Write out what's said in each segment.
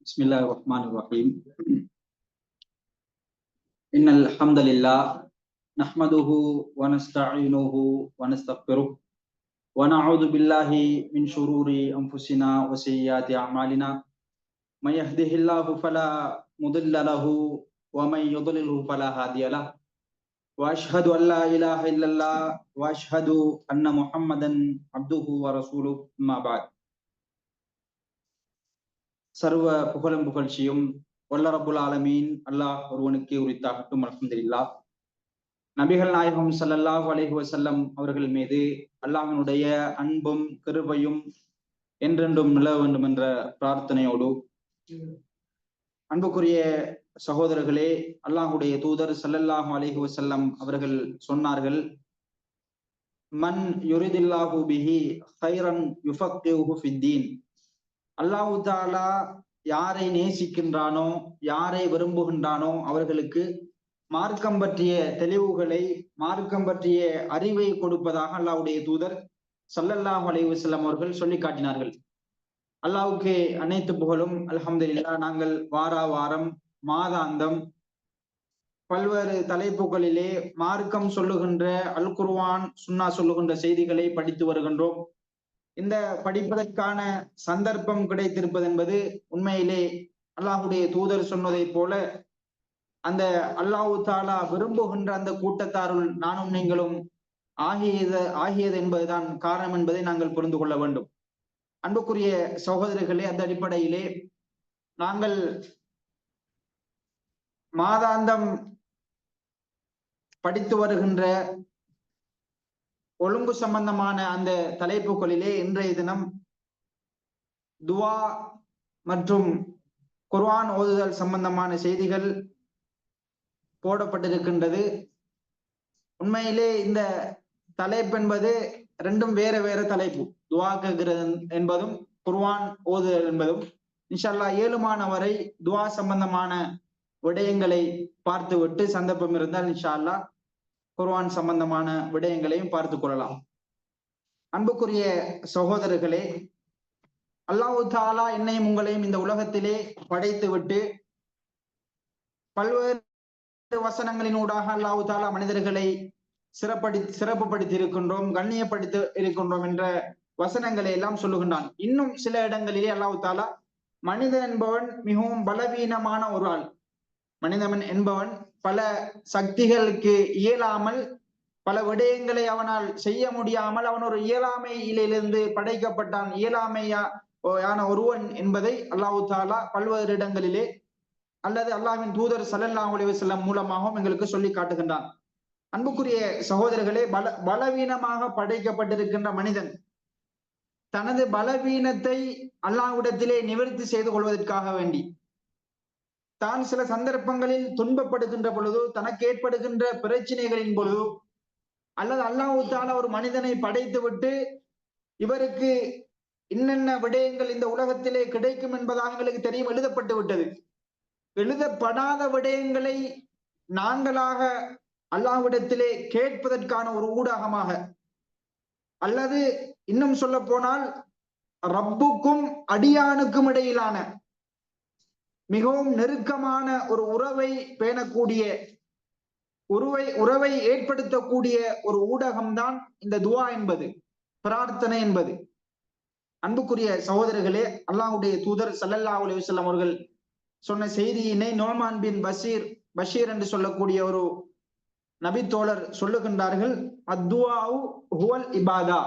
Bismillahirrahmanirrahim. Innal hamdalillah nahmaduhu wa nasta'inuhu wa nastaghfiruh wa na'udzu billahi min shururi anfusina wa sayyiati a'malina. May yahdihillahu fala mudilla lahu wa may yudlilhu fala hadiya lahu. Wa ashhadu an la ilaha illallah wa ashhadu anna Muhammadan abduhu wa rasuluhu. Amma ba'd. சர்வ புகழும் புகழ்ச்சியும் வல்ல ரப்புல் ஆலமீன் அல்லாஹ் ஒருவனுக்கே உரித்தாகட்டும். அல்ஹம்துலில்லாஹ். நபிகள் நாயகம் ஸல்லல்லாஹு அலைஹி வஸல்லம் அவர்கள் மீது அல்லாஹ்வினுடைய அன்பும் கிருபையும் என்றென்றும் நிலவ வேண்டும் என்ற பிரார்த்தனையோடு, அன்புக்குரிய சகோதரர்களே, அல்லாஹுடைய தூதர் ஸல்லல்லாஹு அலைஹி வஸல்லம் அவர்கள் சொன்னார்கள், மன் யுரிதில்லாஹு பிஹி கைரன் யுஃபக்கிஹு ஃபித்தீன். அல்லாஹு தாலா யாரை நேசிக்கின்றானோ, யாரை விரும்புகின்றானோ அவர்களுக்கு மார்க்கம் பற்றிய தெளிவுகளை, மார்க்கம் பற்றிய அறிவை கொடுப்பதாக அல்லாஹ்வுடைய தூதர் ஸல்லல்லாஹு அலைஹி வஸல்லம் அவர்கள் சொல்லி காட்டினார்கள். அல்லாஹ்வுக்கு அனைத்து புகழும். அல்ஹம்துலில்லாஹ். நாங்கள் வாரம் மாதாந்தம் பல்வேறு தலைப்புகளிலே மார்க்கம் சொல்லுகின்ற அல் குர்ஆன் சுன்னா சொல்லுகின்ற செய்திகளை படித்து வருகின்றோம். இந்த படிப்பதற்கான சந்தர்ப்பம் கிடைத்திருப்பது என்பது உண்மையிலே அல்லாஹுடைய தூதர் சொன்னதை போல அந்த அல்லாஹு தாலா விரும்புகின்ற அந்த கூட்டத்தாருள் நானும் நீங்களும் ஆகியது என்பதுதான் காரணம் என்பதை நாங்கள் புரிந்து கொள்ள வேண்டும். அன்புக்குரிய சகோதரர்களே, அந்த அடிப்படையிலே நாங்கள் மாதாந்தம் படித்து வருகின்ற ஒழுங்கு சம்பந்தமான அந்த தலைப்புகளிலே இன்றைய தினம் துவா மற்றும் குர்ஆன் ஓதுதல் சம்பந்தமான செய்திகள் போடப்பட்டிருக்கின்றது. உண்மையிலே இந்த தலைப்பு என்பது ரெண்டும் வேற வேற தலைப்பு. துவா கேட்கிறது என்பதும் குர்ஆன் ஓதுதல் என்பதும். இன்ஷா அல்லாஹ் ஏழுமான வரை துவா சம்பந்தமான விடயங்களை பார்த்துவிட்டு சந்தர்ப்பம் இருந்தால் இன்ஷா அல்லாஹ் குர்ஆன் சம்பந்தமான விடயங்களையும் பார்த்து கொள்ளலாம். அன்புக்குரிய சகோதரர்களே, அல்லாஹு தாலா என்னையும் உங்களையும் இந்த உலகத்திலே படைத்து விட்டு பல்வேறு வசனங்களினூடாக அல்லாஹு தாலா மனிதர்களை சிறப்புப்படுத்தி இருக்கின்றோம், கண்ணியப்படுத்தி இருக்கின்றோம் என்ற வசனங்களை எல்லாம் சொல்லுகின்றான். இன்னும் சில இடங்களிலே அல்லாஹு தாலா மனிதன் என்பவன் மிகவும் பலவீனமான ஒரு ஆள். மனிதன் என்பவன் பல சக்திகளுக்கு இயலாமல், பல விடயங்களை அவனால் செய்ய முடியாமல், அவன் ஒரு இயலாமையிலிருந்து படைக்கப்பட்டான், இயலாமையான ஒருவன் என்பதை அல்லாஹு தாலா பல்வேறு இடங்களிலே அல்லது அல்லாஹ்வின் தூதர் ஸல்லல்லாஹு அலைஹி வஸல்லம் மூலமாகவும் எங்களுக்கு சொல்லி காட்டுகின்றான். அன்புக்குரிய சகோதரர்களே, பலவீனமாக படைக்கப்பட்டிருக்கின்ற மனிதன் தனது பலவீனத்தை அல்லாஹ்விடத்திலே நிவர்த்தி செய்து கொள்வதற்காக வேண்டி தான் சில சந்தர்ப்பங்களில் துன்பப்படுகின்ற பொழுது, தனக்கு ஏற்படுகின்ற பிரச்சனைகளின் பொழுது, அல்லது அல்லாஹ் தஆலா ஒரு மனிதனை படைத்து விட்டு இவருக்கு இன்னென்ன விடயங்கள் இந்த உலகத்திலே கிடைக்கும் என்பதாக எங்களுக்கு தெரியும், எழுதப்பட்டு விட்டது. எழுதப்படாத விடயங்களை நாங்களாக அல்லாஹ்விடத்திலே கேட்பதற்கான ஒரு ஊடகமாக, அல்லது இன்னும் சொல்ல போனால் ரப்புக்கும் அடியானுக்கும் இடையிலான மிகவும் நெருக்கமான ஒரு உறவை பேணக்கூடிய, உறவை ஏற்படுத்தக்கூடிய ஒரு ஊடகம்தான் இந்த துவா என்பது, பிரார்த்தனை என்பது. அன்புக்குரிய சகோதரர்களே, அல்லாஹ்வுடைய தூதர் ஸல்லல்லாஹு அலைஹி வஸல்லம் அவர்கள் சொன்ன செய்தியினை நோமான் பின் பஷீர் என்று சொல்லக்கூடிய ஒரு நபி தோழர் சொல்லுகின்றார்கள், அத்துவாஉ ஹுவல் இபாதா.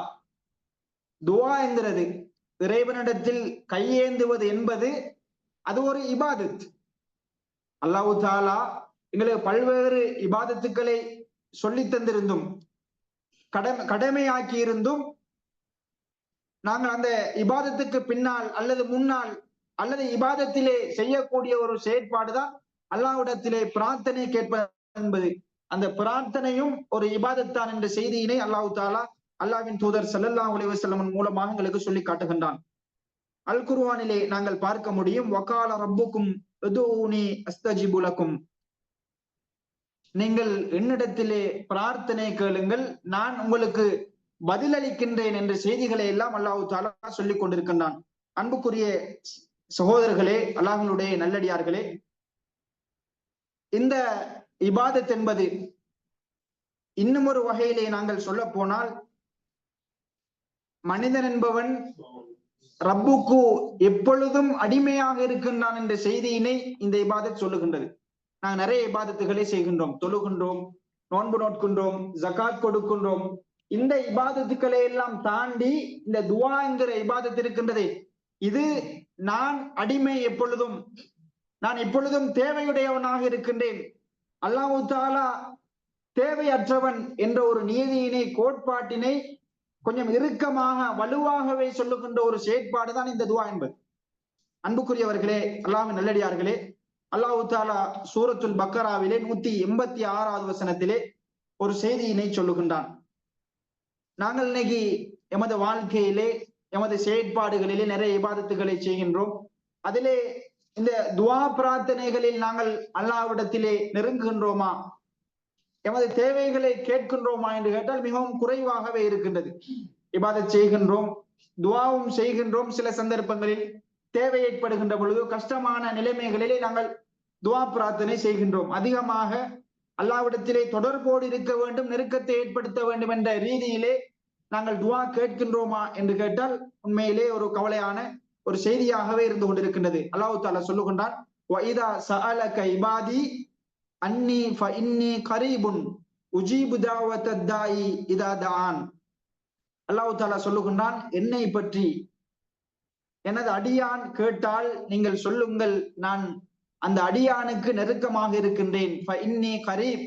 துவா என்கிறது இறைவனிடத்தில் கையேந்துவது என்பது அது ஒரு இபாதத். அல்லாஹு தாலா எங்களுக்கு பல்வேறு இபாதத்துக்களை சொல்லி தந்திருந்தும் கடமையாக்கி இருந்தும் நாங்கள் அந்த இபாதத்துக்கு பின்னால் அல்லது முன்னால் அல்லது இபாதத்திலே செய்யக்கூடிய ஒரு செயற்பாடுதான் அல்லாஹ்விடத்திலே பிரார்த்தனை கேட்பது என்பது. அந்த பிரார்த்தனையும் ஒரு இபாதத்தான் என்ற செய்தியினை அல்லாஹு தாலா அல்லாஹ்வின் தூதர் ஸல்லல்லாஹு அலைஹி வஸல்லம் மூலமாக எங்களுக்கு சொல்லி காட்டுகின்றான். அல் குர்ஆனிலே நாங்கள் பார்க்க முடியும், வகால ரப்புக்கும் உதுஊனி அஸ்தஜிபு லக்கும். நீங்கள் என்னிடத்திலே பிரார்த்தனை கேளுங்கள், நான் உங்களுக்கு பதிலளிக்கின்றேன் என்ற செய்திகளை எல்லாம் அல்லாஹ் தஆலா சொல்லிக் கொண்டிருக்கின்றான். அன்புக்குரிய சகோதரர்களே, அல்லாஹ்வுடைய நல்லடியார்களே, இந்த இபாதத் என்பது இன்னும் ஒரு வகையிலே நாங்கள் சொல்ல போனால், மனிதன் என்பவன் ரப்புக்கு எப்பொழுதும் அடிமையாக இருக்கின்றான் என்ற செய்தியினை இந்த இபாதத் சொல்லுகின்றது. நாங்கள் நிறைய இபாதத்துகளை செய்கின்றோம், தொழுகின்றோம், நோன்பு நோட்கின்றோம், ஜகாத் கொடுக்கின்றோம். இந்த இபாதத்துக்களை எல்லாம் தாண்டி இந்த துவா என்கிற இபாதத் இருக்கின்றதே, இது நான் அடிமை, எப்பொழுதும் நான் எப்பொழுதும் தேவையுடையவனாக இருக்கின்றேன், அல்லாஹ் தஆலா தேவையற்றவன் என்ற ஒரு நீதியினை, கோட்பாட்டினை கொஞ்சம் இறுக்கமாக வலுவாகவே சொல்லுகின்ற ஒரு செயற்பாடுதான் இந்த துவா என்பது. அன்புக்குரியவர்களே, அல்லாஹ்வின் நல்லடியார்களே, அல்லாஹ் தஆலா சூரத்துல் பக்கராவிலே 186வது வசனத்திலே ஒரு செய்தியினை சொல்லுகின்றான். நாங்கள் இன்னைக்கு எமது வாழ்க்கையிலே, எமது செயற்பாடுகளிலே நிறைய இபாதத்துகளை செய்கின்றோம். அதிலே இந்த துவா பிரார்த்தனைகளில் நாங்கள் அல்லாஹ்விடத்திலே நெருங்குகின்றோமா, எமது தேவைகளை கேட்கின்றோமா என்று கேட்டால் மிகவும் குறைவாகவே இருக்கின்றது. இபாதத் செய்கின்றோம், துவாவும் செய்கின்றோம். சில சந்தர்ப்பங்களில் தேவை ஏற்படுகின்ற பொழுது, கஷ்டமான நிலைமைகளிலே நாங்கள் துவா பிரார்த்தனை செய்கின்றோம். அதிகமாக அல்லாஹ்விடத்திலே தொடர்போடு இருக்க வேண்டும், நெருக்கத்தை ஏற்படுத்த வேண்டும் என்ற ரீதியிலே நாங்கள் துவா கேட்கின்றோமா என்று கேட்டால் உண்மையிலே ஒரு கவலையான ஒரு செய்தியாகவே இருந்து கொண்டிருக்கின்றது. அல்லாஹ் தஆலா சொல்லுகின்றான், வஇதா சஅலக இபாதி அன்னி ஃபஇன்னி கரீபுன் உஜீபு தஅவத்தத் தாஇ இதா தஆன். அல்லாஹ் தஆலா சொல்லுகின்றான், என்னை பற்றி எனது அடியான் கேட்டால் நீங்கள் சொல்லுங்கள், நான் அந்த அடியானுக்கு நெருக்கமாக இருக்கின்றேன். ஃபஇன்னி கரீப்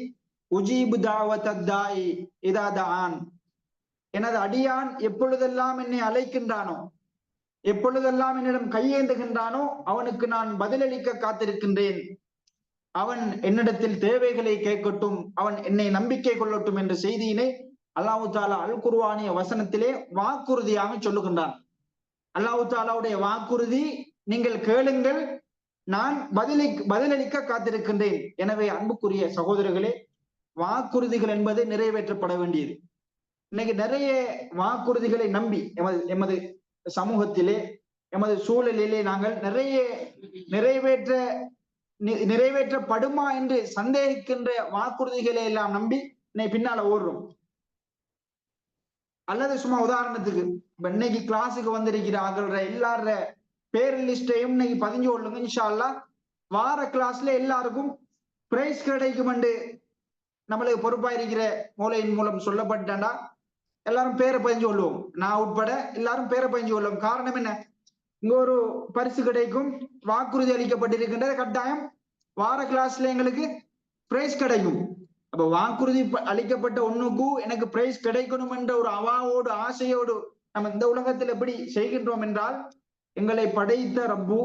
உஜீபு தஅவத்தத் தாஇ இதா தஆன். எனது அடியான் எப்பொழுதெல்லாம் என்னை அழைக்கின்றானோ, எப்பொழுதெல்லாம் என்னிடம் கையேந்துகின்றானோ, அவனுக்கு நான் பதிலளிக்க காத்திருக்கின்றேன். அவன் என்னிடத்தில் தேவைகளை கேட்கட்டும், அவன் என்னை நம்பிக்கை கொள்ளட்டும் என்ற செய்தியினை அல்லாஹ் தஆலா அல் குர்ஆனிய வசனத்திலே வாக்குறுதியாக சொல்லுகின்றான். அல்லாஹ் தஆலாவுடைய வாக்குறுதி, நீங்கள் கேளுங்கள், நான் பதிலளிக்க காத்திருக்கின்றேன். எனவே அன்புக்குரிய சகோதரர்களே, வாக்குறுதிகள் என்பது நிறைவேற்றப்பட வேண்டியது. இன்னைக்கு நிறைய வாக்குறுதிகளை நம்பி எமது சமூகத்திலே, எமது சூழலிலே நாங்கள் நிறைய நிறைவேற்றப்படுமா என்று சந்தேகிக்கின்ற வாக்குறுதிகளை எல்லாம் நம்பி இன்னைக்கு பின்னால ஓடுறோம். அல்லது சும்மா உதாரணத்துக்கு, இன்னைக்கு கிளாஸுக்கு வந்திருக்கிற ஆகிற எல்லார பேர் லிஸ்டையும் இன்னைக்கு பதிஞ்சு கொள்ளுங்க. இன்ஷா அல்லாஹ் வார கிளாஸ்ல எல்லாருக்கும் பிரைஸ் கிடைக்கும் என்று நம்மளுக்கு பொறுப்பாயிருக்கிற மூலையின் மூலம் சொல்லப்பட்டாண்டா எல்லாரும் பேரை பதிஞ்சு கொள்வோம். நான் உட்பட எல்லாரும் பேரை பதிஞ்சு கொள்வோம். காரணம் என்ன? இங்க ஒரு பரிசு கிடைக்கும், வாக்குறுதி அளிக்கப்பட்டிருக்கின்றது, கட்டாயம் வார கிளாஸ்ல எங்களுக்கு பிரைஸ் கிடைக்கும். அப்ப வாக்குறுதி அளிக்கப்பட்ட ஒண்ணுக்கும் எனக்கு பிரைஸ் கிடைக்கணும் என்ற ஒரு அவாவோடு, ஆசையோடு நம்ம இந்த உலகத்தில் எப்படி செய்கின்றோம் என்றால், எங்களை படைத்த ரப்பு,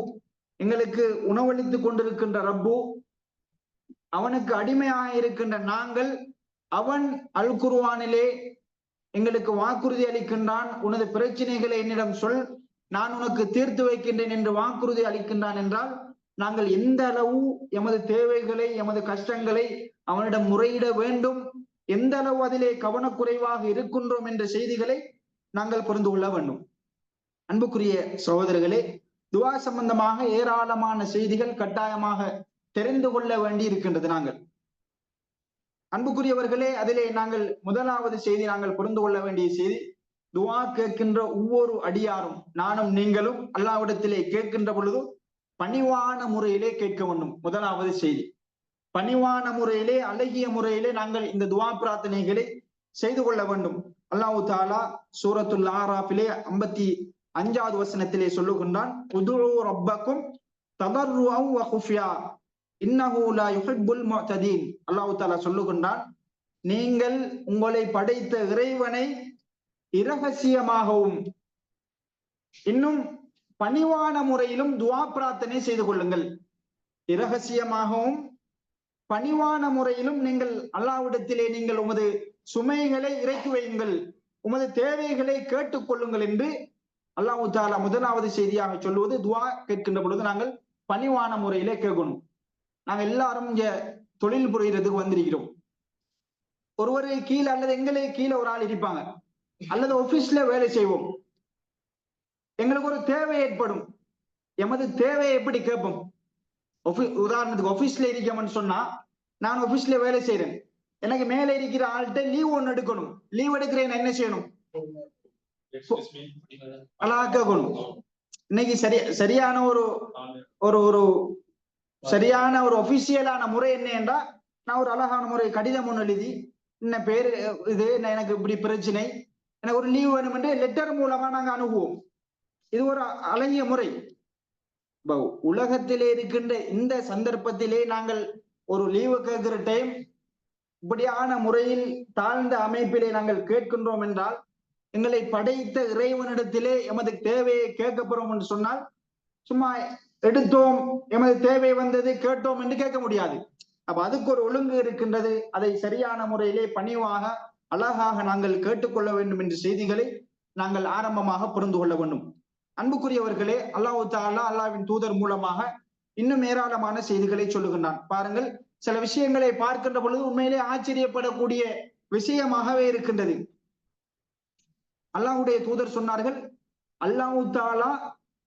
எங்களுக்கு உணவளித்து கொண்டிருக்கின்ற ரப்பு, அவனுக்கு அடிமையாக இருக்கின்ற நாங்கள், அவன் அல் குர்ஆனிலே எங்களுக்கு வாக்குறுதி அளிக்கின்றான், உனது பிரச்சனைகளை என்னிடம் சொல், நான் உனக்கு தீர்த்து வைக்கின்றேன் என்று வாக்குறுதி அளிக்கின்றான் என்றால், நாங்கள் எந்த அளவு எமது தேவைகளை, எமது கஷ்டங்களை அவனிடம் முறையிட வேண்டும், எந்த அளவு அதிலே கவனக்குறைவாக இருக்கின்றோம் என்ற செய்திகளை நாங்கள் புரிந்து கொள்ள வேண்டும். அன்புக்குரிய சகோதரர்களே, துவா சம்பந்தமாக ஏராளமான செய்திகள் கட்டாயமாக தெரிந்து கொள்ள வேண்டி இருக்கின்றது. நாங்கள் அன்புக்குரியவர்களே, அதிலே நாங்கள் முதலாவது செய்தி, நாங்கள் புரிந்து கொள்ள வேண்டிய செய்தி, துவா கேட்கின்ற ஒவ்வொரு அடியாரும், நானும் நீங்களும் அல்லாஹ்விடத்திலே கேட்கின்ற பொழுதும் பணிவான முறையிலே கேட்க வேண்டும். முதலாவது செய்தி, பணிவான முறையிலே, அழகிய முறையிலே நாங்கள் இந்த துவா பிரார்த்தனைகளை செய்து கொள்ள வேண்டும். அல்லாஹ் தஆலா சூரத்துல் ஆராஃபிலே 55வது வசனத்திலே சொல்லுகின்றான், உதுஉ ரப்பக்கும் ததர்ருஅன் வ குஃபியா இன்னஹு லா யுஹிப்புல் முஅ்ததீன். அல்லாஹ் தஆலா சொல்லுகின்றான், நீங்கள் உங்களை படைத்த இறைவனை இரகசியமாகவும் இன்னும் பணிவான முறையிலும் துவா பிரார்த்தனை செய்து கொள்ளுங்கள். இரகசியமாகவும் பணிவான முறையிலும் நீங்கள் அல்லாஹ்விடத்திலே நீங்கள் உமது சுமைகளை இறக்கி வையுங்கள், உமது தேவைகளை கேட்டுக் கொள்ளுங்கள் என்று அல்லாஹ் தஆலா முதலாவது செய்தியாக சொல்லுவது, துவா கேட்கின்ற பொழுது நாங்கள் பணிவான முறையிலே கேட்கணும். நாங்க எல்லாரும் இங்க தொழில் புரிகிறதுக்கு வந்திருக்கிறோம். ஒருவரை கீழே அல்லது எங்களே கீழே ஒரு ஆள் இருப்பாங்க, அல்லது ஆபீஸ்ல வேலை செய்வோம். எங்களுக்கு ஒரு தேவை ஏற்படும், எமது தேவையை எப்படி கேட்போம்? உதாரணத்துக்கு ஆபீஸ்ல இருக்கோம்னு சொன்னா, நான் ஆபீஸ்ல வேலை செய்யறேன், எனக்கு மேல இருக்கிற ஆள்கிட்ட லீவ் ஒண்ணு எடுக்கணும். லீவ் எடுக்கிறேன், என்ன செய்யணும்? அழகா கேட்கணும். இன்னைக்கு சரியான ஒரு ஒரு ஒரு சரியான ஒரு ஒபிஷியலான முறை என்ன என்றா, நான் ஒரு அழகான முறை கடிதம் ஒன்று எழுதி, என்ன பேரு இது, எனக்கு இப்படி பிரச்சனை, எனக்கு ஒரு லீவ் வேணும் என்று லெட்டர் மூலமா நாங்க அணுகுவோம். இது ஒரு அழகிய முறை. உலகத்திலே இருக்கின்ற இந்த சந்தர்ப்பத்திலே நாங்கள் ஒரு லீவு கேட்கிற டைம் இப்படியான முறையில் தாழ்ந்த அமைப்பிலே நாங்கள் கேட்கின்றோம் என்றால், எங்களை படைத்த இறைவனிடத்திலே எமது தேவையை கேட்கப்படுறோம் என்று சொன்னால், சும்மா எடுத்தோம், எமது தேவை வந்தது, கேட்டோம் என்று கேட்க முடியாது. அப்ப அதுக்கு ஒரு ஒழுங்கு இருக்கின்றது. அதை சரியான முறையிலே பணிவாக அழகாக நாங்கள் கேட்டுக்கொள்ள வேண்டும் என்ற செய்திகளை நாங்கள் ஆரம்பமாக புரிந்து கொள்ள வேண்டும். அன்புக்குரியவர்களே, அல்லாஹு தஆலா அல்லாஹ்வின் தூதர் மூலமாக இன்னும் ஏராளமான செய்திகளை சொல்லுகின்றான். பாருங்கள், சில விஷயங்களை பார்க்கின்ற பொழுது உண்மையிலே ஆச்சரியப்படக்கூடிய விஷயமாகவே இருக்கின்றது. அல்லாஹ்வுடைய தூதர் சொன்னார்கள், அல்லாஹு தஆலா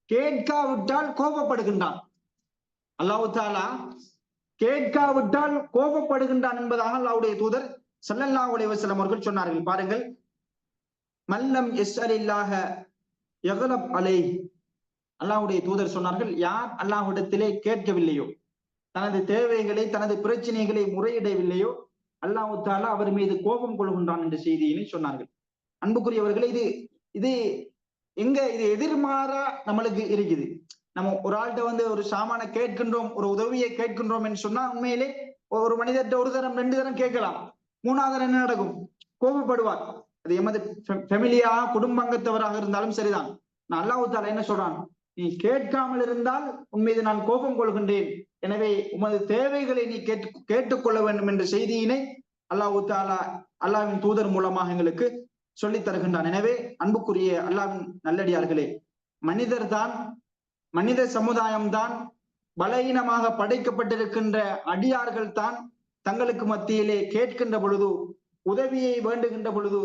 கேட்காவிட்டால் கோபப்படுகின்றான். அல்லாஹு தஆலா கேட்காவிட்டால் கோபப்படுகின்றான் என்பதாக அல்லாஹ்வுடைய தூதர் ஸல்லல்லாஹு அலைஹி வஸல்லம் அவர்கள் சொன்னார்கள். பாருங்கள், மல்லம் யஸ்அலில்லாஹ யக்லப் அலைஹ். அல்லாஹ்வுடைய தூதர் சொன்னார்கள், யார் அல்லாஹ்விடத்திலே கேட்கவில்லையோ, தனது தேவைகளை தனது பிரச்சனைகளை முறையிடவில்லையோ, அல்லாஹு தஆலா அவர் மீது கோபம் கொள்கின்றான் என்ற செய்தியினை சொன்னார்கள். அன்புக்குரியவர்களே, இது இது எங்க இது எதிர்மாறா நம்மளுக்கு இருக்குது. நம்ம ஒரு ஆள்கிட்ட ஒரு சாமான கேட்கின்றோம், ஒரு உதவியை கேட்கின்றோம் என்று சொன்னா, உண்மையிலே ஒரு மனிதர்கிட்ட ஒரு தரம் 2 தரம் கேட்கலாம். 3ஆவது தரம் என்ன நடக்கும்? கோபப்படுவார். அது எமது ஃபெமிலியா குடும்பங்கத்தவராக இருந்தாலும் சரிதான். நான் அல்லாஹ் தஆலா என்ன சொல்றான்? நீ கேட்காமல் இருந்தால் உன் மீது நான் கோபம் கொள்கின்றேன். எனவே உமது தேவைகளை நீ கேட்டுக்கொள்ள வேண்டும் என்ற செய்தியினை அல்லாஹ் தஆலா அல்லாஹ்வின் தூதர் மூலமாக எங்களுக்கு சொல்லித் தருகின்றான். எனவே அன்புக்குரிய அல்லாஹ்வின் நல்லடியார்களே, மனித சமுதாயம்தான் பலகீனமாக படைக்கப்பட்டிருக்கின்ற அடியார்கள் தான் தங்களுக்கு மத்தியிலே கேட்கின்ற பொழுது, உதவியை வேண்டுகின்ற பொழுது,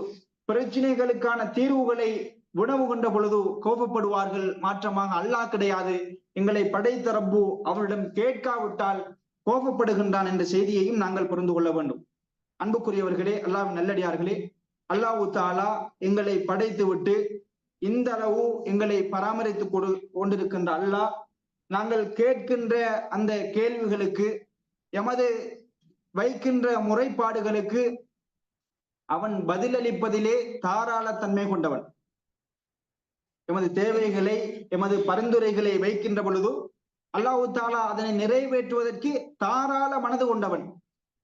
பிரச்சனைகளுக்கான தீர்வுகளை வினவுகின்ற பொழுது கோபப்படுவார்கள். மாற்றமாக அல்லாஹ் கிடையாது, எங்களை படைத்த ரப்பு அவரிடம் கேட்காவிட்டால் கோபப்படுகின்றான் என்ற செய்தியையும் நாங்கள் புரிந்து கொள்ள வேண்டும். அன்புக்குரியவர்களே, அல்லாஹ்வின் நல்லடியார்களே, அல்லாஹ் தஆலா எங்களை படைத்து விட்டு இந்த அளவு எங்களை பராமரித்து கொண்டிருக்கின்ற அல்லாஹ், நாங்கள் கேட்கின்ற அந்த கேள்விகளுக்கு, எமது வைக்கின்ற முறைப்பாடுகளுக்கு அவன் பதிலளிப்பதிலே தாராளத்தன்மை கொண்டவன். எமது தேவைகளை எமது பரிந்துரைகளை வைக்கின்ற பொழுது அல்லாஹ் தஆலா அதனை நிறைவேற்றுவதற்கு தாராள மனது கொண்டவன்.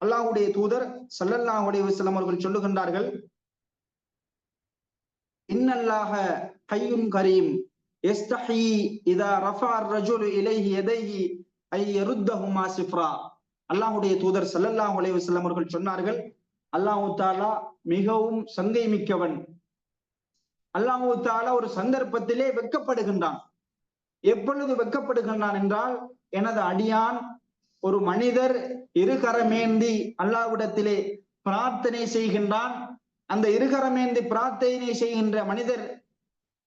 அல்லாஹ்வுடைய தூதர் ஸல்லல்லாஹு அலைஹி வஸல்லம் அவர்கள் சொல்லுகின்றார்கள், இன்னல்லாஹ ஹய்யுன் கரீம் யஸ்தஹி இதா ரஃபா அர்-ரஜுலு இலைஹி யதைஹி ஐ யருத்தஹுமா சிஃப்ரா. அல்லாஹ்வுடைய தூதர் ஸல்லல்லாஹு அலைஹி வஸல்லம் அவர்கள் சொன்னார்கள், அல்லாஹ் தஆலா மிகவும் சங்கை மிக்கவன். அல்லாஹ் தஆலா ஒரு சந்தர்ப்பத்திலே வெட்கப்படுகின்றான். எப்பொழுது வெட்கப்படுகின்றான் என்றால், எனது அடியான் ஒரு மனிதர் இருகரமேந்தி அல்லாஹ்விடத்திலே பிரார்த்தனை செய்கின்றான். அந்த இருகரமேந்தி பிரார்த்தனை செய்கின்ற மனிதர்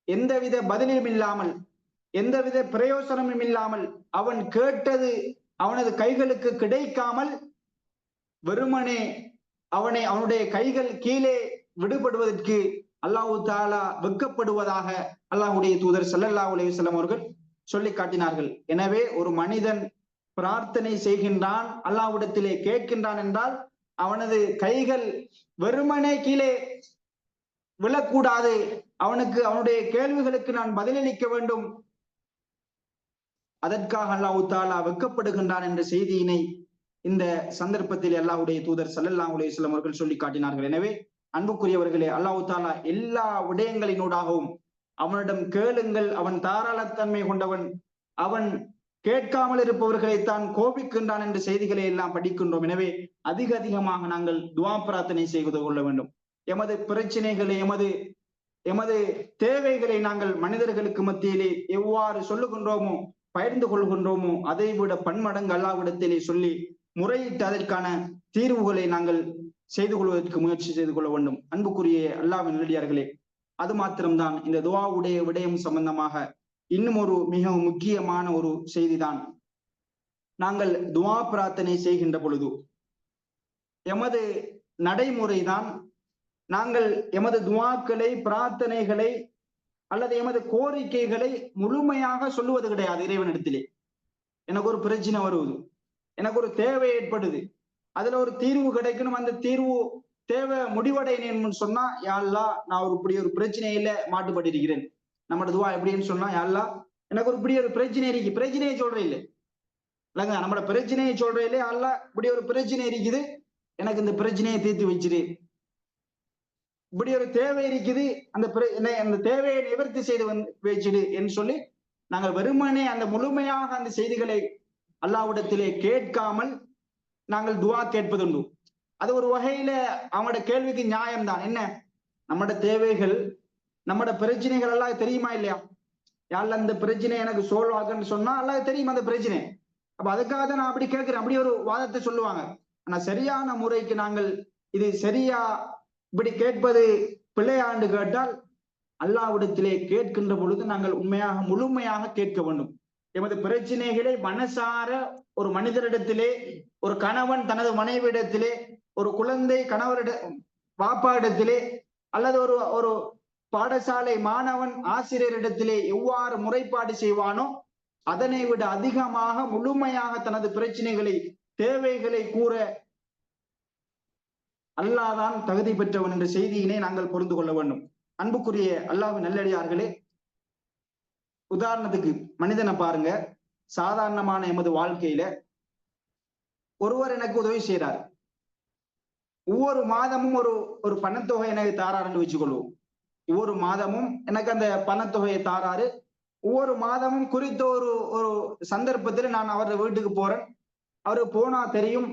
எந்தவித பதிலும் இல்லாமல், எந்தவித பிரயோசனமும் இல்லாமல், அவன் கேட்டது அவனது கைகளுக்கு கிடைக்காமல் வெறுமனே அவனுடைய கைகள் கீழே விடுபடுவதற்கு அல்லாஹ் தஆலா வெட்கப்படுவதாக அல்லாஹ்வுடைய தூதர் ஸல்லல்லாஹு அலைஹி வஸல்லம் அவர்கள் சொல்லி காட்டினார்கள். எனவே ஒரு மனிதன் பிரார்த்தனை செய்கின்றான், அல்லாஹ்விடத்திலே கேட்கின்றான் என்றால், அவனது கைகள் வெறுமனே கீழே விழக்கூடாது. அவனுடைய கேள்விகளுக்கு நான் பதிலளிக்க வேண்டும். அதற்காக அல்லாஹ் தஆலா வெட்கப்படுகின்றான் என்ற செய்தியினை இந்த சந்தர்ப்பத்தில் அல்லாஹ்வுடைய தூதர் ஸல்லல்லாஹு அலைஹி வஸல்லம் அவர்கள் சொல்லி காட்டினார்கள். எனவே அன்புக்குரியவர்களே, அல்லாஹ் தஆலா எல்லா விடயங்களினூடாகவும் அவனிடம் கேளுங்கள், அவன் தாராளத்தன்மை கொண்டவன், அவன் கேட்காமல் இருப்பவர்களைத்தான் கோபிக்கின்றான் என்ற செய்திகளை எல்லாம் படிக்கின்றோம். எனவே அதிகமாக நாங்கள் துஆ பிரார்த்தனை செய்து கொள்ள வேண்டும். எமது பிரச்சனைகளை, எமது தேவைகளை நாங்கள் மனிதர்களுக்கு மத்தியிலே எவ்வாறு சொல்லுகின்றோமோ, பகிர்ந்து கொள்கின்றோமோ, அதை விட பன்மடங்கு அல்லாஹ்விடத்திலே சொல்லி முறையிட்டு அதற்கான தீர்வுகளை நாங்கள் செய்து கொள்வதற்கு முயற்சி செய்து கொள்ள வேண்டும். அன்புக்குரிய அல்லாஹ்வின் நல்லடியார்களே, அது மாத்திரம்தான் இந்த துஆவுடைய விடயம் சம்பந்தமாக இன்னும் ஒரு மிகவும் முக்கியமான ஒரு செய்திதான், நாங்கள் துவா பிரார்த்தனை செய்கின்ற பொழுது எமது நடைமுறைதான் நாங்கள் எமது துவாக்களை, பிரார்த்தனைகளை அல்லது எமது கோரிக்கைகளை முழுமையாக சொல்லுவது கிடையாது. இறைவனிடத்திலே எனக்கு ஒரு பிரச்சனை வருவது, எனக்கு ஒரு தேவை ஏற்படுது, அதுல ஒரு தீர்வு கிடைக்கணும், அந்த தீர்வு தேவை முடிவடையணும்னு சொன்னா, யா அல்லாஹ் நான் இப்படி ஒரு பிரச்சனையில மாட்டுப்பட்டிருக்கிறேன். நம்மளோட துவா எப்படின்னு சொன்னா, யா அல்லாஹ் எனக்கு இப்படி ஒரு பிரச்சனை இருக்கு, பிரச்சனையை சொல்றேன் இல்லை இல்லைங்க, நம்மளோட பிரச்சனையை சொல்றேன் இல்லையா, அல்லாஹ் இப்படி ஒரு பிரச்சனை இருக்குது, எனக்கு இந்த பிரச்சனையை தீர்த்து வச்சிரு. இப்படி ஒரு தேவை இருக்குது, அந்த தேவையை நிவர்த்தி செய்து வச்சிடு என்று சொல்லி நாங்கள் வெறுமனே அந்த முழுமையாக அந்த செய்திகளை அல்லாஹ்விடத்திலே கேட்காமல் நாங்கள் துவா கேட்பதுண்டு. அது ஒரு வகையில அவங்களோட கேள்விக்கு நியாயம்தான். என்ன, நம்மட தேவைகள், நம்மட பிரச்சனைகள் எல்லாம் தெரியுமா இல்லையா? யாழ்ல இந்த பிரச்சனை எனக்கு சோல்வ் ஆகுன்னு சொன்னா எல்லாம் தெரியுமா அந்த பிரச்சனை? அப்ப அதுக்காக தான் நான் அப்படி கேட்கிறேன், அப்படி ஒரு வாதத்தை சொல்லுவாங்க. ஆனா சரியான முறைக்கு நாங்கள் இது சரியா இப்படி கேட்பது பிள்ளையாண்டு கேட்டால், அல்லாஹ்விடத்திலே கேட்கின்ற பொழுது நாங்கள் உண்மையாக முழுமையாக கேட்க வேண்டும். எமது பிரச்சனைகளை மனசார ஒரு மனிதரிடத்திலே, ஒரு கணவன் தனது மனைவியிடத்திலே, ஒரு குழந்தை கணவரிட பாப்பா இடத்திலே, அல்லது ஒரு ஒரு பாடசாலை மாணவன் ஆசிரியரிடத்திலே எவ்வாறு முறைப்பாடு செய்வானோ அதனை விட அதிகமாக முழுமையாக தனது பிரச்சனைகளை, தேவைகளை கூற அல்லாஹ்தான் தகுதி பெற்றவன் என்ற செய்தியினை நாங்கள் புரிந்து கொள்ள வேண்டும். அன்புக்குரிய அல்லாஹ்வின் நல்லடியார்களே, உதாரணத்துக்கு மனிதனை பாருங்க, சாதாரணமான எமது வாழ்க்கையில ஒருவர் எனக்கு உதவி செய்யறார், ஒவ்வொரு மாதமும் ஒரு ஒரு பணத்தொகை எனக்கு தாராருன்னு வச்சுக்கொள்வோம். ஒவ்வொரு மாதமும் எனக்கு அந்த பணத்தொகையை தாராரு. ஒவ்வொரு மாதமும் குறித்த ஒரு ஒரு சந்தர்ப்பத்தில் நான் அவர வீட்டுக்கு போறேன். அவரு போனா தெரியும்,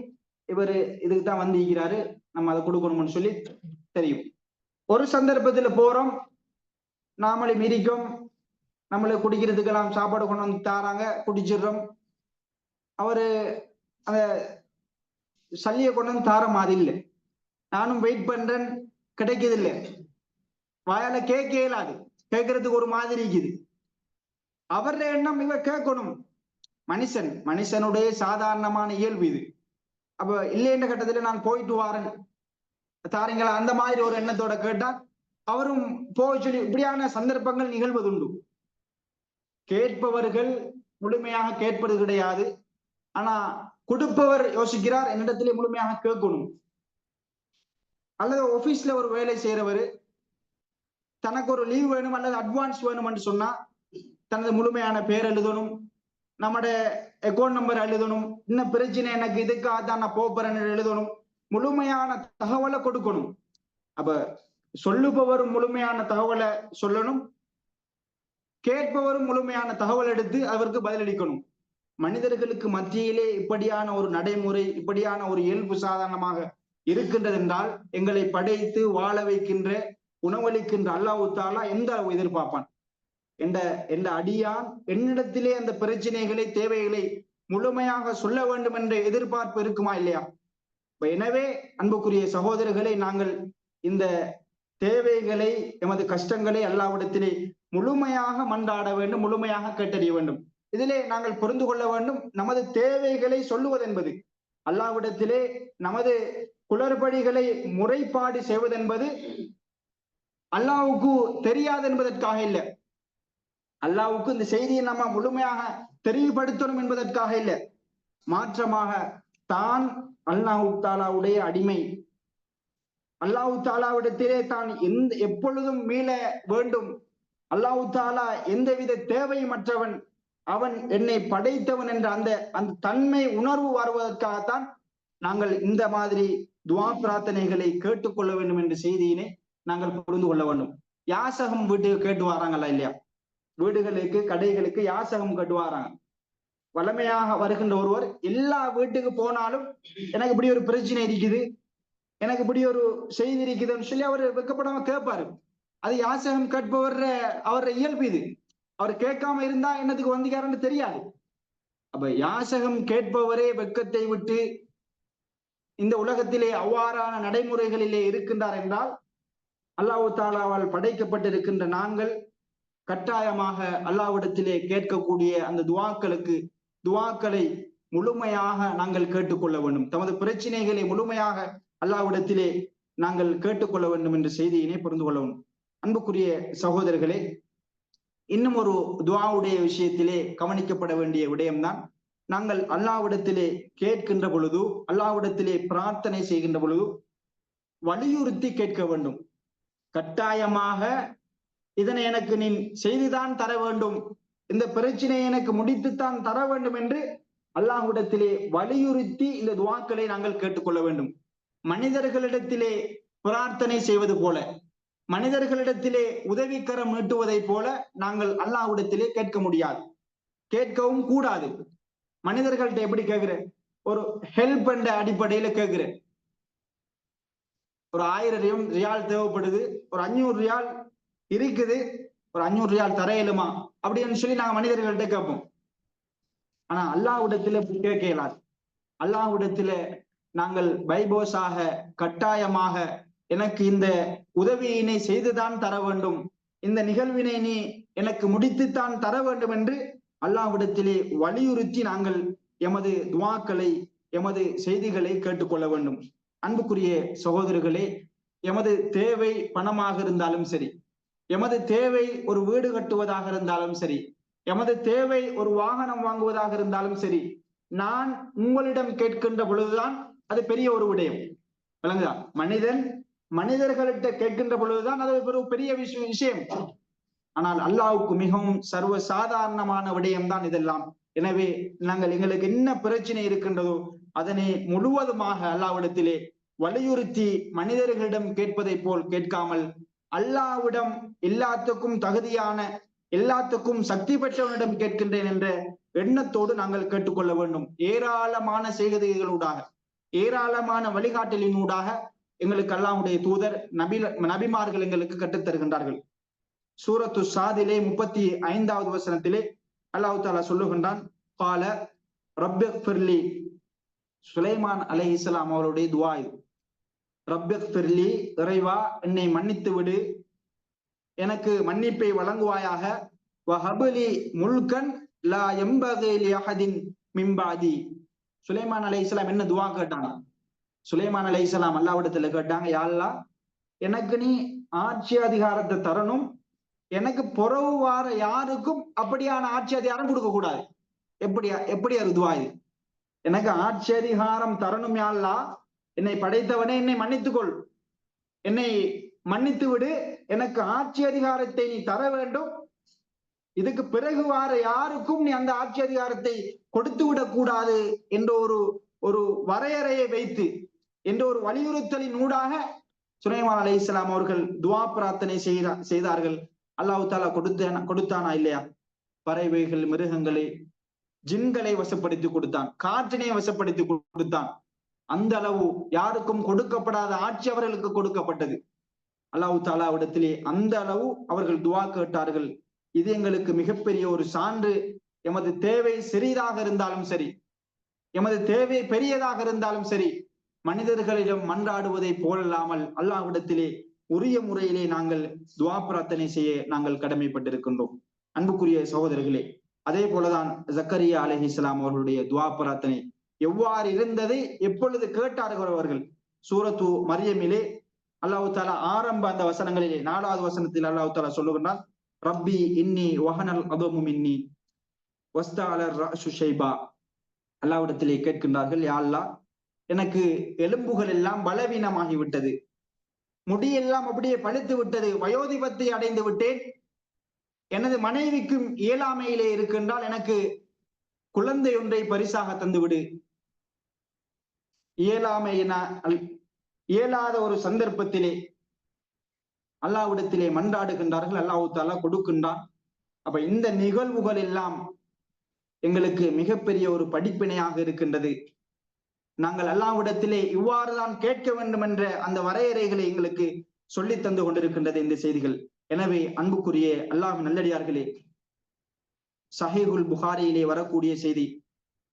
இவரு இதுக்கு தான் வந்திருக்கிறாரு, நம்ம அதை கொடுக்கணும்னு சொல்லி தெரியும். ஒரு சந்தர்ப்பத்துல போறோம், நாமளே மிரிக்கும், நம்மளை குடிக்கிறதுக்கெல்லாம் சாப்பாடு கொண்டு வந்து தாராங்க, குடிச்சிடுறோம். அவரு அந்த சல்லியை கொண்டு வந்து தார மாதிரி இல்லை. நானும் வெயிட் பண்றேன், கிடைக்குது இல்லை, வாயால கேட்க இயலாது, கேட்கறதுக்கு ஒரு மாதிரி இருக்குது. அவருடைய எண்ணம் இவர் கேட்கணும், மனுஷனுடைய சாதாரணமான இயல்பு இது. அப்ப இல்லைன்ற கட்டத்துல நான் போயிட்டு வாரேன் தாரீங்களா, அந்த மாதிரி ஒரு எண்ணத்தோட கேட்டா அவரும் போய் சொல்லி, இப்படியான சந்தர்ப்பங்கள் நிகழ்வதுண்டு. கேட்பவர்கள் முழுமையாக கேட்பது கிடையாது. ஆனா கொடுப்பவர் யோசிக்கிறார், என்னிடத்திலே முழுமையாக கேட்கணும். அல்லது ஆபீஸ்ல ஒரு வேலை செய்யறவர் தனக்கு ஒரு லீவ் வேணும் அல்லது அட்வான்ஸ் வேணும் என்று சொன்னா தனது முழுமையான பேர் எழுதணும், நம்மட அக்கௌண்ட் நம்பர் எழுதணும், இன்னும் பிரச்சனை எனக்கு இதுக்காக தான் நான் போறேன்னு எழுதணும், முழுமையான தகவலை கொடுக்கணும். அப்ப சொல்லுபவரும் முழுமையான தகவலை சொல்லணும், கேட்பவரும் முழுமையான தகவல் எடுத்து அவருக்கு பதிலளிக்கணும். மனிதர்களுக்கு மத்தியிலே இப்படியான ஒரு நடைமுறை, இப்படியான ஒரு இயல்பு சாதாரணமாக இருக்கின்றது என்றால், எங்களை படைத்து வாழ வைக்கின்ற, உணவளிக்கின்ற அல்லாஹ் தஆலா எந்த அளவு எதிர்பார்ப்பான்? என்ற அடியான் என்னிடத்திலே அந்த பிரச்சனைகளை, தேவைகளை முழுமையாக சொல்ல வேண்டும் என்ற எதிர்பார்ப்பு இருக்குமா இல்லையா? எனவே அன்புக்குரிய சகோதரர்களை, நாங்கள் இந்த தேவைகளை, எமது கஷ்டங்களை அல்லாஹ்விடத்திலே முழுமையாக மன்றாட வேண்டும், முழுமையாக கேட்டறிய வேண்டும். இதிலே நாங்கள் புரிந்து கொள்ள வேண்டும், நமது தேவைகளை சொல்லுவது என்பது, அல்லாஹ்விடத்திலே நமது குளறுபடிகளை முறைப்பாடு செய்வதென்பது அல்லாஹ்வுக்கு தெரியாது என்பதற்காக இல்லை, அல்லாஹ்வுக்கு இந்த செய்தியை நம்ம முழுமையாக தெளிவுபடுத்தணும் என்பதற்காக இல்லை. மாற்றமாக தான் அல்லாஹ் தஆலாவுடைய அடிமை, அல்லாஹ் தஆலாவிடத்திலே தான் எப்பொழுதும் மீள வேண்டும், அல்லாஹ் தஆலா எந்தவித தேவையமற்றவன், அவன் என்னை படைத்தவன் என்ற அந்த தன்மை உணர்வு வருவதற்காகத்தான் நாங்கள் இந்த மாதிரி துஆ பிரார்த்தனைகளை கேட்டுக்கொள்ள வேண்டும் என்ற செய்தியினை நாங்கள் புரிந்து கொள்ள வேண்டும். யாசகம் வீட்டுக்கு கேட்டு வராங்களா இல்லையா? வீடுகளுக்கு, கடைகளுக்கு யாசகம் கேட்டு வராங்க. வளமையாக வருகின்ற ஒருவர் எல்லா வீட்டுக்கு போனாலும் எனக்கு இப்படி ஒரு பிரச்சனை இருக்குது, எனக்கு இப்படி ஒரு செய்தி இருக்குதுன்னு சொல்லி அவர் வெக்கப்படாம கேட்பாரு. அது யாசகம் கேட்பவர் அவர இயல்பு இது. அவர் கேட்காம இருந்தா என்னத்துக்கு வந்திக்காரன்னு தெரியாது. அப்ப யாசகம் கேட்பவரே வெக்கத்தை விட்டு இந்த உலகத்திலே அவ்வாறான நடைமுறைகளிலே இருக்கின்றார் என்றால், அல்லாஹ் தஆலாவால் படைக்கப்பட்டிருக்கின்ற நாங்கள் கட்டாயமாக அல்லாஹ்விடத்திலே கேட்கக்கூடிய அந்த துவாக்களை முழுமையாக நாங்கள் கேட்டுக்கொள்ள வேண்டும். தமது பிரச்சனைகளை முழுமையாக அல்லாஹ்விடத்திலே நாங்கள் கேட்டுக்கொள்ள வேண்டும் என்ற செய்தியினை புரிந்து கொள்ள வேண்டும். அன்புக்குரிய சகோதரர்களே, இன்னும் ஒரு துஆவுடைய விஷயத்திலே கவனிக்கப்பட வேண்டிய விடயம்தான், நாங்கள் அல்லாஹ்விடத்திலே கேட்கின்ற பொழுது, அல்லாஹ்விடத்திலே பிரார்த்தனை செய்கின்ற பொழுது வலியுறுத்தி கேட்க வேண்டும். கட்டாயமாக இதனை எனக்கு நீ செய்துதான் தர வேண்டும், இந்த பிரச்சனையை எனக்கு முடித்துத்தான் தர வேண்டும் என்று அல்லாஹ்விடத்திலே வலியுறுத்தி இந்த துஆக்களை நாங்கள் கேட்டுக்கொள்ள வேண்டும். மனிதர்களிடத்திலே பிரார்த்தனை செய்வது போல, மனிதர்களிடத்திலே உதவிக்கரம் நீட்டுவதை போல நாங்கள் அல்லாஹ்விடத்திலே கேட்க முடியாது, கேட்கவும் கூடாது. மனிதர்கள்ட்ட எப்படி கேட்கிற, ஒரு ஹெல்ப் என்ற அடிப்படையில கேட்கிற, ஒரு 1000 ரியால் தேவைப்படுது, ஒரு 500 ரியால் இருக்குது, ஒரு 500 ரியால் தர இயலுமா அப்படின்னு சொல்லி நாங்க மனிதர்கள்ட்ட கேட்போம். ஆனா அல்லாஹ்விடத்திலே கேட்க இயலாது. அல்லாஹ்விடத்தில நாங்கள் பைபோஸாக கட்டாயமாக எனக்கு இந்த உதவியினை செய்துதான் தர வேண்டும், இந்த நிகழ்வினை நீ எனக்கு முடித்துத்தான் தர வேண்டும் என்று அல்லாஹ்விடத்திலே வலியுறுத்தி நாங்கள் எமது துஆக்களை, எமது செய்திகளை கேட்டுக்கொள்ள வேண்டும். அன்புக்குரிய சகோதரர்களே, எமது தேவை பணமாக இருந்தாலும் சரி, எமது தேவை ஒரு வீடு கட்டுவதாக இருந்தாலும் சரி, எமது தேவை ஒரு வாகனம் வாங்குவதாக இருந்தாலும் சரி, நான் உங்களிடம் கேட்கின்ற பொழுதுதான் அது பெரிய ஒரு விடயம். விளங்குதா? மனிதர்கள்ட்ட கேட்கின்ற பொழுதுதான் அது ஒரு பெரிய விஷயம். ஆனால் அல்லாஹ்வுக்கு மிகவும் சர்வ சாதாரணமான விடயம்தான் இதெல்லாம். எனவே நாங்கள் எங்களுக்கு என்ன பிரச்சனை இருக்கின்றதோ அதனை முழுவதுமாக அல்லாஹ்விடத்திலே வலியுறுத்தி மனிதர்களிடம் கேட்பதை போல் கேட்காமல், அல்லாஹ்விடம் எல்லாத்துக்கும் தகுதியான, எல்லாத்துக்கும் சக்தி பெற்றவனிடம் கேட்கின்றேன் என்ற எண்ணத்தோடு நாங்கள் கேட்டுக்கொள்ள வேண்டும். ஏராளமான செய்திகளூடாக, ஏராளமான வழிகாட்டலினூடாக எங்களுக்கு அல்லாஹ்வுடைய தூதர் நபிமார்கள் எங்களுக்கு கற்றுத் தருகின்றார்கள். சூரத்து சாதிலே 35வது வசனத்திலே அல்லாஹ் தஆலா சொல்லுகின்றான், கால ரப்பிக்ஃபிர்லி, சுலைமான் அலைஹிஸ்ஸலாம் அவருடைய துஆ இது. ரப்பிக்ஃபிர்லி, இறைவா என்னை மன்னித்து விடு, எனக்கு மன்னிப்பை வழங்குவாயாக. வஹப்லி முல்கன் லா யம்பகி லிஅஹதின் மின் பஅதி. சுலைமான் அலைஹிஸ்ஸலாம் என்ன துஆ கேட்டாங்க? சுலைமான் அலைஹிஸ்ஸலாம் அல்லாஹ்விடத்துல கேட்டாங்க, யா அல்லாஹ் எனக்கு நீ ஆட்சி அதிகாரத்தை தரணும், எனக்கு புறவு வார யாருக்கும் அப்படியான ஆட்சி அதிகாரம் கொடுக்க கூடாது. எப்படி அது துஆ இது? எனக்கு ஆட்சி அதிகாரம் தரணும் யா அல்லாஹ், என்னை படைத்தவனே என்னை மன்னித்துக்கொள், என்னை மன்னித்து விடு, எனக்கு ஆட்சி அதிகாரத்தை நீ தர வேண்டும், இதுக்கு பிறகு வார யாருக்கும் நீ அந்த ஆட்சி அதிகாரத்தை கொடுத்து விடக்கூடாது என்ற ஒரு வரையறையை வைத்து, என்ற ஒரு வலியுறுத்தலின் ஊடாக சுலைமான் அலைஹிஸ்ஸலாம் அவர்கள் துஆ பிரார்த்தனை செய்தார்கள். அல்லாஹ் தஆலா கொடுத்தானா இல்லையா? பறவைகள், மிருகங்களை, ஜின்களை வசப்படுத்தி கொடுத்தான், காற்றினை வசப்படுத்தி கொடுத்தான். அந்த அளவு யாருக்கும் கொடுக்கப்படாத ஆட்சி அவர்களுக்கு கொடுக்கப்பட்டது. அல்லாஹ் தஆலாவிடத்திலே அந்த அளவு அவர்கள் துஆ கேட்டார்கள். இது எங்களுக்கு மிகப்பெரிய ஒரு சான்று. எமது தேவை சிறிதாக இருந்தாலும் சரி, எமது தேவை பெரியதாக இருந்தாலும் சரி, மனிதர்களிடம் மன்றாடுவதை போலல்லாமல் அல்லாஹ்விடத்திலே உரிய முறையிலே நாங்கள் துஆ பிரார்த்தனை செய்ய நாங்கள் கடமைப்பட்டிருக்கின்றோம். அன்புக்குரிய சகோதரர்களே, அதே போலதான் ஜக்கரியா அலைஹிஸ்ஸலாம் அவர்களுடைய துஆ பிரார்த்தனை எவ்வாறு இருந்ததை எப்பொழுது கேட்டார்கள் அவர்கள்? சூரத்து மரியமிலே அல்லாஹ் தஆலா ஆரம்ப அந்த வசனங்களிலே 4வது வசனத்தில் அல்லாஹ் தஆலா சொல்லுகின்றார், ரப்பி இன்னி வஹனல் அதமு மின்னி வஸ்தஅல ரஅசு ஷைபா. அல்லாஹ்விடத்திலே கேட்கின்றார்கள், யா அல்லாஹ் எனக்கு எலும்புகள் எல்லாம் பலவீனமாகி விட்டது, முடியெல்லாம் அப்படியே பழுத்து விட்டது, வயோதிபத்தை அடைந்து விட்டேன், எனது மனைவிக்கும் இயலாமையிலே இருக்கின்றால் எனக்கு குழந்தை ஒன்றை பரிசாக தந்துவிடு. இயலாத ஒரு சந்தர்ப்பத்திலே அல்லாஹ்விடத்திலே மன்றாடுகின்றார்கள், அல்லாஹ் தஆலா கொடுக்கின்றான். அப்ப இந்த நிகழ்வுகள் எல்லாம் எங்களுக்கு மிகப்பெரிய ஒரு படிப்பினையாக இருக்கின்றது. நாங்கள் அல்லாஹ்விடத்திலே இவ்வாறுதான் கேட்க வேண்டும் என்ற அந்த வரையறைகளை எங்களுக்கு சொல்லி தந்து கொண்டிருக்கின்றது இந்த செய்திகள். எனவே அன்புக்குரிய அல்லாஹ் நல்லடியார்களே, சஹீஹுல் புகாரியிலே வரக்கூடிய செய்தி,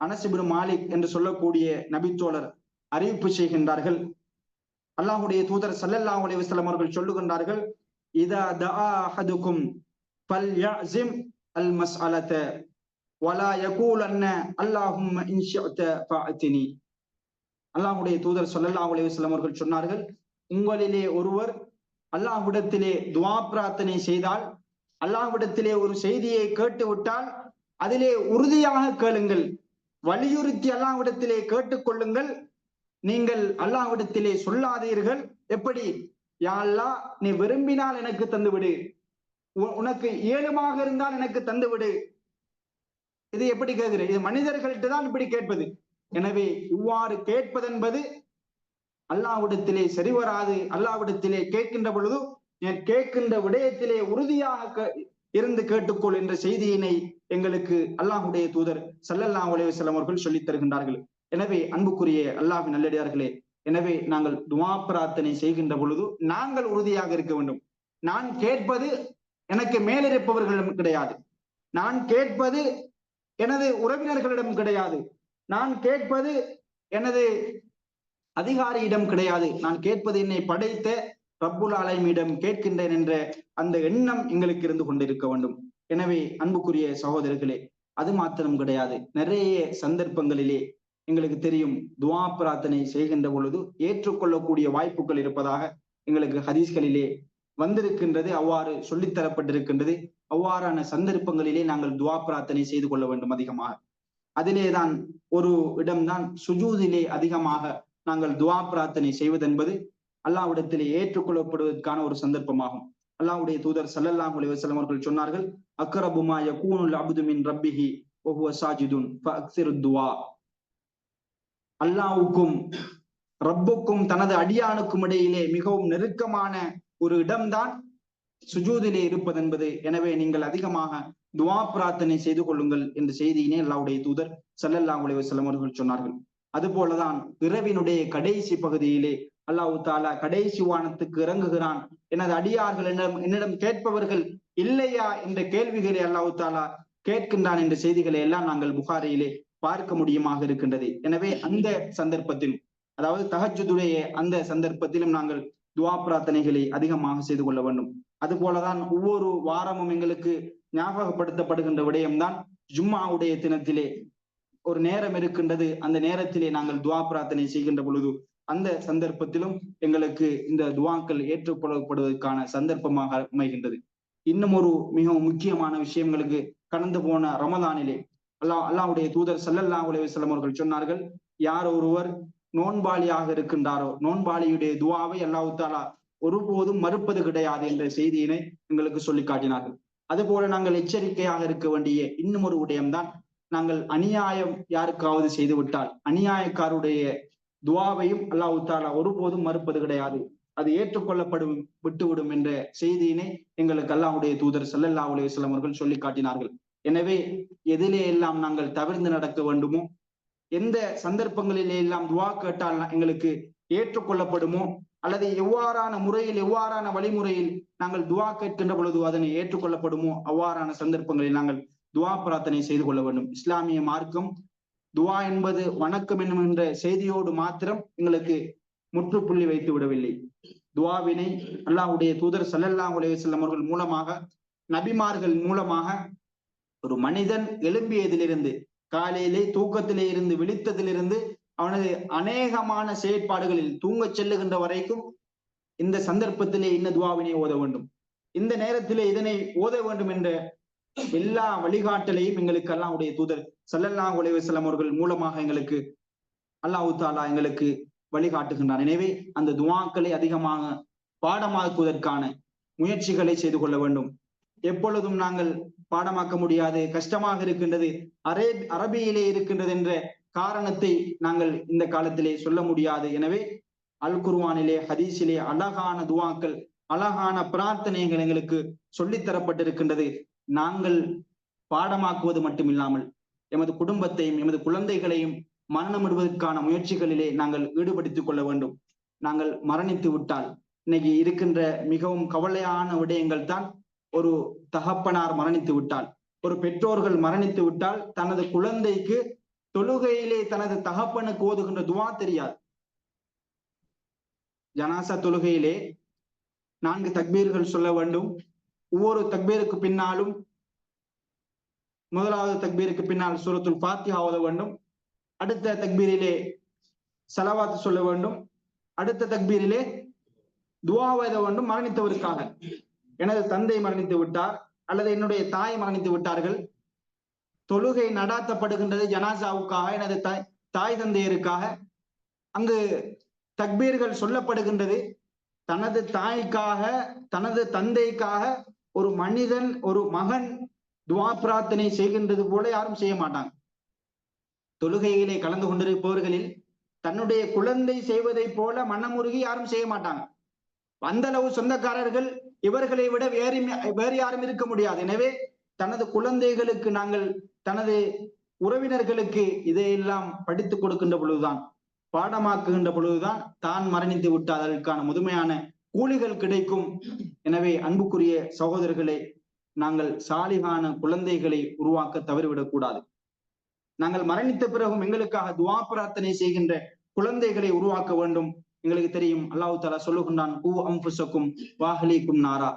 அனஸ் இப்னு மாலிக் என்று சொல்லக்கூடிய நபித்தோழர் அறிவிப்பு செய்கின்றார்கள், அல்லாஹ்வுடைய தூதர் ஸல்லல்லாஹு அலைஹி வஸல்லம் அவர்கள் சொல்லுகின்றார்கள், இதா தஆ அஹதுக்கும் فليعزم المسألة ولا يقولن اللهم إن شئت فأتني. அல்லாஹ்வுடைய தூதர் ஸல்லல்லாஹு அலைஹி வஸல்லம் அவர்கள் சொன்னார்கள், உங்களிலே ஒருவர் அல்லாஹ்விடத்திலே துஆ பிரார்த்தனை செய்தால், அல்லாஹ்விடத்திலே ஒரு செய்தியை கேட்டு விட்டால் அதிலே உறுதியாக கேளுங்கள், வலியுறுத்தி அல்லாஹ்விடத்திலே கேட்டுக்கொள்ளுங்கள். நீங்கள் அல்லாஹ்விடத்திலே சொல்லாதீர்கள், எப்படி, யா அல்லாஹ் நீ விரும்பினால் எனக்கு தந்துவிடு, உனக்கு இயலுமாக இருந்தால் எனக்கு தந்துவிடு. இது எப்படி கேட்கிறேன்? இது மனிதர்கள்ட்ட தான் இப்படி கேட்பது. எனவே இவ்வாறு கேட்பதென்பது அல்லாஹ்விடத்திலே சரிவராது. அல்லாஹ்விடத்திலே கேட்கின்ற பொழுது கேட்கின்ற விடயத்திலே உறுதியாக இருந்து கேட்டுக்கொள் என்ற செய்தியினை எங்களுக்கு அல்லாஹ்வுடைய தூதர் ஸல்லல்லாஹு அலைஹி வஸல்லம் அவர்கள் சொல்லித் தருகின்றார்கள். எனவே அன்புக்குரிய அல்லாஹ்வின் நல்லடியார்களே, எனவே நாங்கள் துஆ பிரார்த்தனை செய்கின்ற பொழுது நாங்கள் உறுதியாக இருக்க வேண்டும். நான் கேட்பது எனக்கு மேலிருப்பவர்களிடம் கிடையாது, நான் கேட்பது எனது உறவினர்களிடம் கிடையாது, நான் கேட்பது எனது அதிகாரியிடம் கிடையாது, நான் கேட்பது என்னை படைத்த ரப்புல் ஆலமீனிடம் கேட்கின்றேன் என்ற அந்த எண்ணம் எங்களுக்கு இருந்து கொண்டிருக்க வேண்டும். எனவே அன்புக்குரிய சகோதரர்களே, அது மாத்திரம் கிடையாது, நிறைய சந்தர்ப்பங்களிலே எங்களுக்கு தெரியும் துஆ பிரார்த்தனை செய்கின்ற பொழுது ஏற்றுக்கொள்ளக்கூடிய வாய்ப்புகள் இருப்பதாக எங்களுக்கு ஹதீஸ்களிலே வந்திருக்கின்றது, அவ்வாறு சொல்லித்தரப்பட்டிருக்கின்றது. அவ்வாறான சந்தர்ப்பங்களிலே நாங்கள் துஆ பிரார்த்தனை செய்து கொள்ள வேண்டும் அதிகமாக. அதிலேதான் ஒரு இடம்தான் சுஜூதிலே அதிகமாக நாங்கள் துஆ பிரார்த்தனை செய்வதென்பது அல்லாஹ்விடத்திலே ஏற்றுக்கொள்ளப்படுவதற்கான ஒரு சந்தர்ப்பமாகும். அல்லாஹ்வுடைய தூதர் ஸல்லல்லாஹு அலைஹி வஸல்லம் அவர்கள் சொன்னார்கள், அக்ரபு மா யகூனுல் அப்து மின் ரப்பிஹி வ ஹுவ சாஜிதுன் ஃபஅக்ஸிரு துஆ. அல்லாஹ்வுக்கும் ரப்புக்கும் தனது அடியானுக்கும் இடையிலே மிகவும் நெருக்கமான ஒரு இடம்தான் சுஜூதிலே இருப்பதென்பது. எனவே நீங்கள் அதிகமாக துஆ பிரார்த்தனை செய்து கொள்ளுங்கள் என்ற செய்தியினை அல்லாஹ்வுடைய தூதர் ஸல்லல்லாஹு அலைஹி வஸல்லம் அவர்கள் சொன்னார்கள். அதுபோலதான் இரவினுடைய கடைசி பகுதியிலே அல்லாஹ் தஆலா கடைசி வானத்துக்கு இறங்குகிறான், எனது அடியார்கள் என்னிடம் கேட்பவர்கள் இல்லையா என்ற கேள்விகளை அல்லாஹ் தஆலா கேட்கின்றான் என்ற செய்திகளை எல்லாம் நாங்கள் புகாரியிலே பார்க்க முடியுமாக இருக்கின்றது. எனவே அந்த சந்தர்ப்பத்திலும், அதாவது தஹஜ்ஜுதுடைய அந்த சந்தர்ப்பத்திலும் நாங்கள் துஆ பிரார்த்தனைகளை அதிகமாக செய்து கொள்ள வேண்டும். அது போலதான் ஒவ்வொரு வாரமும் எங்களுக்கு ஞாபகப்படுத்தப்படுகின்ற விடயம்தான் ஜும்ஆவுடைய தினத்திலே ஒரு நேரம் இருக்கின்றது. அந்த நேரத்திலே நாங்கள் துஆ பிரார்த்தனை செய்கின்ற பொழுது அந்த சந்தர்ப்பத்திலும் எங்களுக்கு இந்த துஆக்கள் ஏற்றுக்கொள்ளப்படுவதற்கான சந்தர்ப்பமாக அமைகின்றது. இன்னும் ஒரு மிகவும் முக்கியமான விஷயங்களுக்கு, கடந்து போன ரமலானிலே அல்லாஹ்வுடைய தூதர் ஸல்லல்லாஹு அலைஹி வஸல்லம் அவர்கள் சொன்னார்கள், யார் ஒருவர் நோன்பாளியாக இருக்கின்றாரோ நோன்பாளியுடைய துஆவை அல்லாஹ் தஆலா ஒருபோதும் மறுப்பது கிடையாது என்ற செய்தியினை எங்களுக்கு சொல்லி காட்டினார்கள். அதுபோல நாங்கள் எச்சரிக்கையாக இருக்க வேண்டிய இன்னும் ஒரு விடயம்தான், நாங்கள் அநியாயம் யாருக்காவது செய்து விட்டால் அநியாயக்காருடைய துஆவையும் அல்லாஹ் தஆலா ஒருபோதும் மறுப்பது கிடையாது, அது ஏற்றுக்கொள்ளப்படும் விட்டுவிடும் என்ற செய்தியினை எங்களுக்கு அல்லாஹ்வுடைய தூதர் ஸல்லல்லாஹு அலைஹி வஸல்லம் அவர்கள் சொல்லி காட்டினார்கள். எனவே எதிலே எல்லாம் நாங்கள் தவிர்த்து நடக்க வேண்டுமோ, எந்த சந்தர்ப்பங்களிலே எல்லாம் துஆ கேட்டால் எங்களுக்கு ஏற்றுக்கொள்ளப்படுமோ, அல்லது எவ்வாறான முறையில் எவ்வாறான வழிமுறையில் நாங்கள் துஆ கேட்கின்ற பொழுது அதனை ஏற்றுக்கொள்ளப்படுமோ, அவ்வாறான சந்தர்ப்பங்களில் நாங்கள் துஆ பிரார்த்தனை செய்து கொள்ள வேண்டும். இஸ்லாமிய மார்க்கம் துஆ என்பது வணக்கம் என்கின்ற செய்தியோடு மாத்திரம் எங்களுக்கு முற்றுப்புள்ளி வைத்து விடவில்லை. துஆவினை அல்லாஹ்வுடைய தூதர் ஸல்லல்லாஹு அலைஹி வஸல்லம் அவர்கள் மூலமாக, நபிமார்கள் மூலமாக, ஒரு மனிதன் எழும்பியதிலிருந்து, காலையிலே தூக்கத்திலே இருந்து விழித்ததிலிருந்து அவனது அநேகமான செயற்பாடுகளில் தூங்கச் செல்லுகின்ற வரைக்கும் இந்த சந்தர்ப்பத்திலே இந்த துஆவினை ஓத வேண்டும், இந்த நேரத்திலே இதனை ஓத வேண்டும் என்ற எல்லா வழிகாட்டலையும் எங்களுக்கு அல்லாஹ்வுடைய தூதர் ஸல்லல்லாஹு அலைஹி வஸல்லம் அவர்கள் மூலமாக எங்களுக்கு அல்லாஹ் தஆலா எங்களுக்கு வழிகாட்டுகின்றான். எனவே அந்த துஆக்களை அதிகமாக பாடமாக்குவதற்கான முயற்சிகளை செய்து கொள்ள வேண்டும். எப்பொழுதும் நாங்கள் பாடமாக்க முடியாது, கஷ்டமாக இருக்கின்றது, அரபியிலே இருக்கின்றது என்ற காரணத்தை நாங்கள் இந்த காலத்திலே சொல்ல முடியாது. எனவே அல் குர்ஆனிலே, ஹதீஸிலே அழகான துஆக்கள், அழகான பிரார்த்தனைகள் எங்களுக்கு சொல்லித் தரப்பட்டிருக்கின்றது. நாங்கள் பாடமாக்குவது மட்டுமில்லாமல் எமது குடும்பத்தையும் எமது குழந்தைகளையும் மரணமிடுவதற்கான முயற்சிகளிலே நாங்கள் ஈடுபடுத்திக் கொள்ள வேண்டும். நாங்கள் மரணித்து விட்டால், இன்னைக்கு இருக்கின்ற மிகவும் கவலையான விடயங்கள் தான், ஒரு தகப்பனார் மரணித்து விட்டால், ஒரு பெற்றோர்கள் மரணித்து விட்டால் தனது குழந்தைக்கு தொழுகையிலே தனது தகப்பனுக்கு ஓதுகின்ற துஆ தெரியாது. ஜனாசா தொழுகையிலே 4 தக்பீர்கள் சொல்ல வேண்டும், ஒவ்வொரு தக்பீருக்கு பின்னாலும் முதலாவது தக்பீருக்கு பின்னால் சூரத்துல் ஃபாத்திஹா ஓத வேண்டும். அடுத்த தக்பீரிலே ஸலவாத் சொல்ல வேண்டும். அடுத்த தக்பீரிலே துஆ ஓத வேண்டும். மரணித்தவருக்காக, எனது தந்தை மரணித்து விட்டார் அல்லது என்னுடைய தாய் மரணித்து விட்டார்கள், தொழுகை நடாத்தப்படுகின்றது ஜனாசாவுக்காக, எனது தாய் தந்தையருக்காக, அங்கு தக்பீர்கள் சொல்லப்படுகின்றது. தனது தாய்க்காக தனது தந்தைக்காக ஒரு மனிதன் ஒரு மகன் துஆ பிரார்த்தனை செய்கின்றது போல யாரும் செய்ய மாட்டாங்க. தொழுகையிலே கலந்து கொண்டிருப்பவர்களில் தன்னுடைய குழந்தை செய்வதை போல மனமுருகி யாரும் செய்ய மாட்டாங்க. அந்த அளவு சொந்தக்காரர்கள் இவர்களை விட வேறு யாரும் இருக்க முடியாது. எனவே தனது குழந்தைகளுக்கு நாங்கள் தனது உறவினர்களுக்கு இதையெல்லாம் படித்துக் கொடுக்கின்ற பொழுதுதான், பாடமாக்குகின்ற பொழுதுதான் தான் மரணித்து விட்டால் அதற்கான முதுமையான கூலிகள் கிடைக்கும். எனவே அன்புக்குரிய சகோதரர்களே, நாங்கள் சாலிகான குழந்தைகளை உருவாக்க தவறிவிடக் கூடாது. நாங்கள் மரணித்த பிறகும் எங்களுக்காக துஆ பிரார்த்தனை செய்கின்ற குழந்தைகளை உருவாக்க வேண்டும். எங்களுக்கு தெரியும், அல்லாஹ் தஆலா சொல்லுகின்றான், கூ அன்ஃபுஸக்கும் வஅஹ்லீக்கும் நாரா.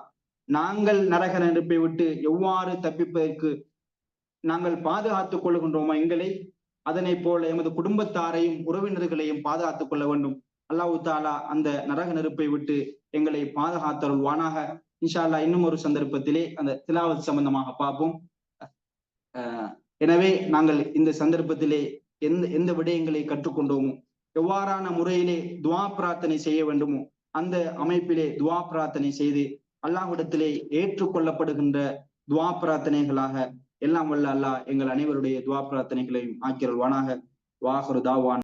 நாங்கள் நரக நெருப்பை விட்டு எவ்வாறு தப்பிப்பதற்கு நாங்கள் பாதுகாத்துக் கொள்கின்றோமோ எங்களை, அதனை போல எமது குடும்பத்தாரையும் உறவினர்களையும் பாதுகாத்துக் கொள்ள வேண்டும். அல்லாஹ் தஆலா அந்த நரக நெருப்பை விட்டு எங்களை பாதுகாத்தருள்வானாக. இன்ஷா அல்லாஹ் இன்னும் ஒரு சந்தர்ப்பத்திலே அந்த திலாவத் சம்பந்தமாக பார்ப்போம். எனவே நாங்கள் இந்த சந்தர்ப்பத்திலே எந்த விடயங்களை கற்றுக்கொண்டோமோ, எவ்வாறான முறையிலே துஆ பிரார்த்தனை செய்ய வேண்டுமோ அந்த அமைப்பிலே துஆ பிரார்த்தனை செய்து அல்லாஹ்விடத்திலே ஏற்றுக்கொள்ளப்படுகின்ற துஆ பிரார்த்தனைகளாக எல்லாம் வல்ல அல்லாஹ் எங்கள் அனைவருடைய துஆ பிரார்த்தனைகளையும் ஆக்கியருள்வானாக. வாஹிரு தாவான்.